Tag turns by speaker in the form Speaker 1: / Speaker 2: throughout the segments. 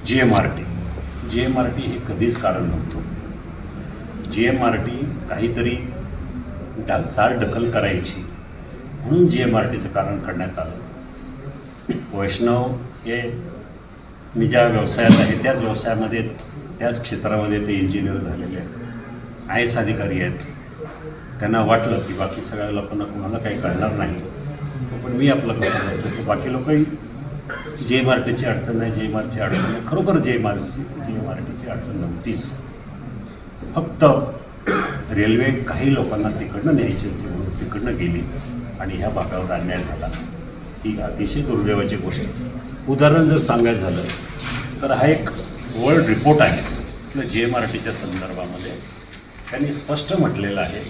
Speaker 1: GMRT हे कधीच कारण नव्हतं. GMRT काहीतरी चालढकल करायची म्हणून GMRTचं कारण करण्यात आलं. वैष्णव हे मी ज्या व्यवसायात आहे त्याच व्यवसायामध्ये त्याच क्षेत्रामध्ये ते इंजिनियर झालेले आहेत, IAS अधिकारी आहेत. त्यांना वाटलं की बाकी सगळ्या लोकांना कोणाला काही कळणार नाही, पण मी आपलं करत असलो की बाकी लोकही GMRTची अडचण नाही, GMRTची अडचण नाही. खरोखर GMRTची अडचण नव्हतीच. फक्त रेल्वे काही लोकांना तिकडनं न्यायची होती म्हणून तिकडनं गेली आणि ह्या भागावर अन्याय झाला. ही अतिशय दुर्दैवाची गोष्ट. उदाहरण जर सांगायचं झालं तर हा एक वर्ल्ड रिपोर्ट आहे आपल्या GMRTच्या संदर्भामध्ये. त्यांनी स्पष्ट म्हटलेलं आहे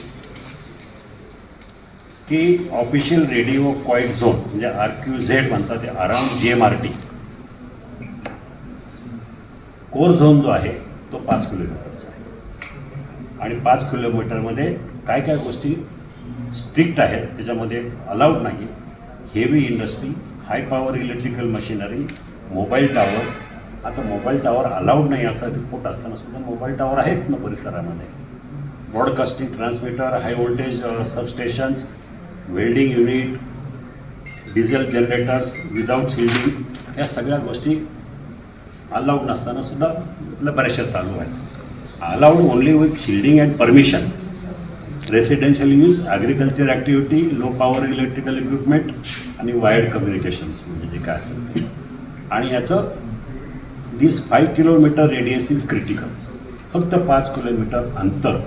Speaker 1: की ऑफिशियल रेडिओ क्वाईट झोन म्हणजे RQZ म्हणतात ते अराउंड GMRT कोर झोन जो आहे तो 5 किलोमीटरचा आहे आणि 5 किलोमीटरमध्ये काय काय गोष्टी स्ट्रिक्ट आहेत त्याच्यामध्ये अलाउड नाही. Heavy industry, high power electrical machinery, mobile tower. आता मोबाईल टॉवर अलाउड नाही असा रिपोर्ट असताना सुद्धा मोबाईल टॉवर आहेत ना परिसरामध्ये. Broadcasting transmitter, high voltage substations, welding unit, diesel generators without shielding, या सगळ्या गोष्टी अलाउड नसताना सुद्धा आपल्या बऱ्याचशा चालू आहेत. Allowed only with shielding and permission, residential use, agriculture activity, low power electrical equipment आणि वायर्ड कम्युनिकेशन्स म्हणजे जे काय असेल ते. आणि याचं दिस 5 किलोमीटर रेडियस इज क्रिटिकल. फक्त 5 किलोमीटर अंतर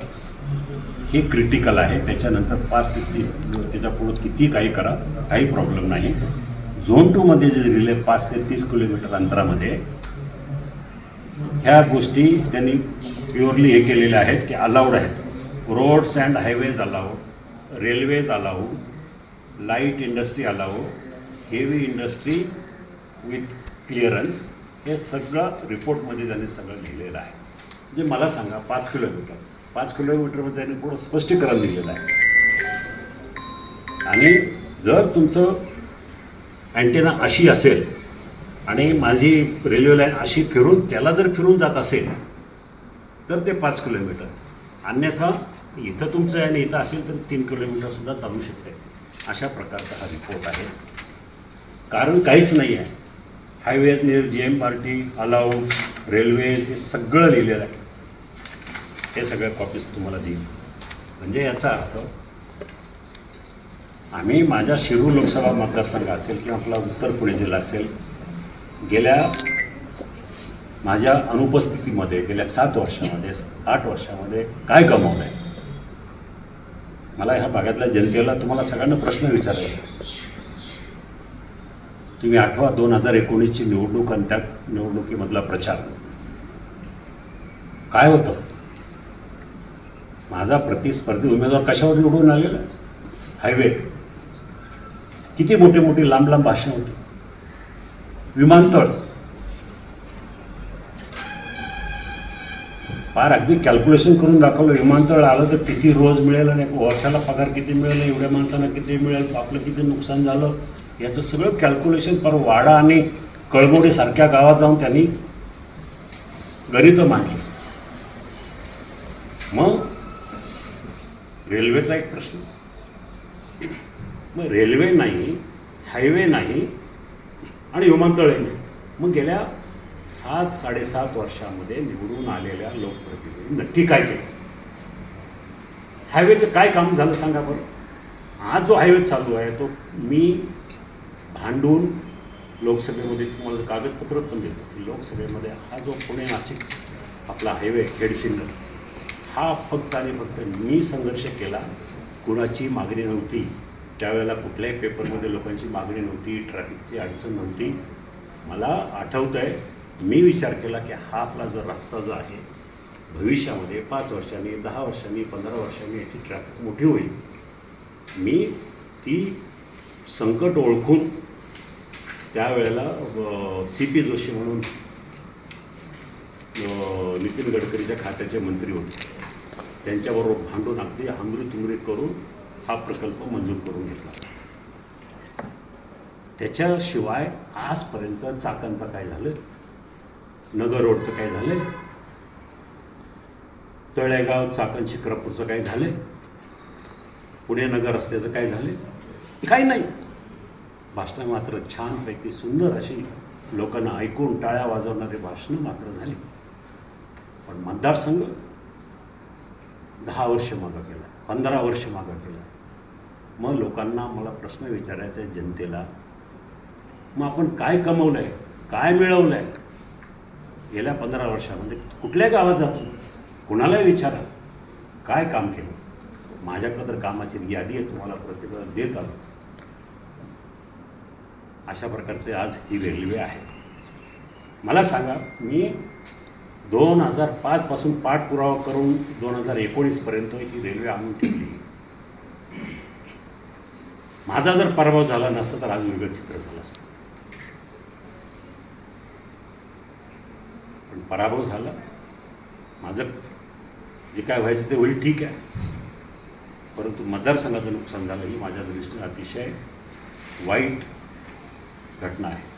Speaker 1: हे क्रिटिकल आहे. त्याच्यानंतर 5 ते 30 त्याच्या पुढं किती काही करा, काही प्रॉब्लेम नाही. झोन 2मध्ये जे दिले 5 ते 30 किलोमीटर अंतरामध्ये ह्या गोष्टी त्यांनी प्युअरली हे केलेल्या आहेत की अलाउड आहेत. Roads and highways allowed, railways allowed, light industry allowed, heavy industry with clearance, हे सगळं रिपोर्टमध्ये त्यांनी सगळं लिहिलेलं आहे. म्हणजे मला सांगा 5 किलोमीटरमध्ये त्यांनी पुढं स्पष्टीकरण दिलेलं आहे. आणि जर तुमचं अँटेना अशी असेल आणि माझी रेल्वे लाईन अशी फिरून त्याला जर फिरून जात असेल तर ते 5 किलोमीटर. अन्यथा इथं तुमचं आहे आणि इथं असेल तर 3 किलोमीटरसुद्धा चालू शकते. अशा प्रकारचा हा रिपोर्ट आहे. कारण काहीच नाही आहे. Highways near GMRT allowed, railways, हे सगळं लिहिलेलं आहे. हे सगळ्या कॉपीज तुम्हाला देईल. म्हणजे याचा अर्थ आम्ही माझ्या शिरूर लोकसभा मतदारसंघ असेल किंवा आपला उत्तर पुणे जिल्हा असेल, गेल्या माझ्या अनुपस्थितीमध्ये गेल्या 7 वर्षामध्ये 8 वर्षामध्ये काय गमावलं आहे. मला ह्या भागातल्या जनतेला तुम्हाला सगळ्यांना प्रश्न विचारायचा आहे. तुम्ही आठवा 2019ची निवडणूक आणि त्या निवडणुकीमधला प्रचार काय होतं. माझा प्रतिस्पर्धी उमेदवार कशावर निवडून आलेला, हायवे. किती मोठी मोठी लांब लांब भाषणं होती. विमानतळ फार अगदी कॅल्क्युलेशन करून दाखवलं. विमानतळ आलं तर किती रोज मिळेल आणि वर्षाला पगार किती मिळेल, एवढ्या माणसांना किती मिळेल, आपलं किती नुकसान झालं, याचं सगळं कॅल्क्युलेशन फार वाडा आणि कळमोडीसारख्या गावात जाऊन त्यांनी गणितं मांडली. मग रेल्वेचा एक प्रश्न. मग रेल्वे नाही, हायवे नाही आणि विमानतळही नाही. मग गेल्या 7-7.5 वर्षामध्ये निवडून आलेल्या लोकप्रतिनिधी नक्की काय केलं. हायवेचं काय काम झालं सांगा बरं. आज जो हायवे चालू आहे तो मी भांडून लोकसभेमध्ये तुम्हाला कागदपत्र पण देतो की लोकसभेमध्ये हा जो पुणे नाशिक आपला हायवे हेडसिंगर, हा फक्त आणि फक्त मी संघर्ष केला. कुणाची मागणी नव्हती त्यावेळेला. कुठल्याही पेपरमध्ये लोकांची मागणी नव्हती, ट्रॅफिकची अडचण नव्हती. मला आठवतं आहे मी विचार केला की हा आपला जो रस्ता जो आहे भविष्यामध्ये 5 वर्षांनी, 10 वर्षांनी, 15 वर्षांनी याची ट्रॅफिक मोठी होईल. मी ती संकट ओळखून त्यावेळेला CP जोशी म्हणून नितीन गडकरीच्या खात्याचे मंत्री होते, त्यांच्याबरोबर भांडून अगदी हमरी-तुमरी करून हा प्रकल्प मंजूर करून घेतला. त्याच्याशिवाय आजपर्यंत चाकांचं काय झालं. नगर रोडचं काय झालं, तळेगाव चाकण शिक्रापूरचं काय झालं, पुणे नगर रस्त्याचं काय झालं, काही नाही. भाषणं मात्र छानपैकी सुंदर अशी लोकांना ऐकून टाळ्या वाजवणारे भाषणं मात्र झाली. पण मतदारसंघ 10 वर्ष मागं गेला, 15 वर्ष मागं गेला. मग लोकांना मला प्रश्न विचारायचा आहे जनतेला, मग आपण काय कमवलं आहे, काय मिळवलं आहे गेल्या 15 वर्षामध्ये? कुठल्या गावात जातो, कुणालाही विचारा काय काम केलं. माझ्याकडं तर कामाची यादी आहे, तुम्हाला प्रत्येकाला देत आलो. अशा प्रकारचे आज ही रेल्वे आहे. मला सांगा, मी 2005 पासून पाठपुरावा करून 2019 पर्यंत ही रेल्वे आणून ठेवली. माझा जर पराभव झाला नसता तर आज वेगळं चित्र झालं असतं. पण पराभव झाला, माझं जे काय व्हायचं ते होईल, ठीक आहे. परंतु मतदारसंघाचं नुकसान झालं ही माझ्या दृष्टीने अतिशय वाईट घटना आहे.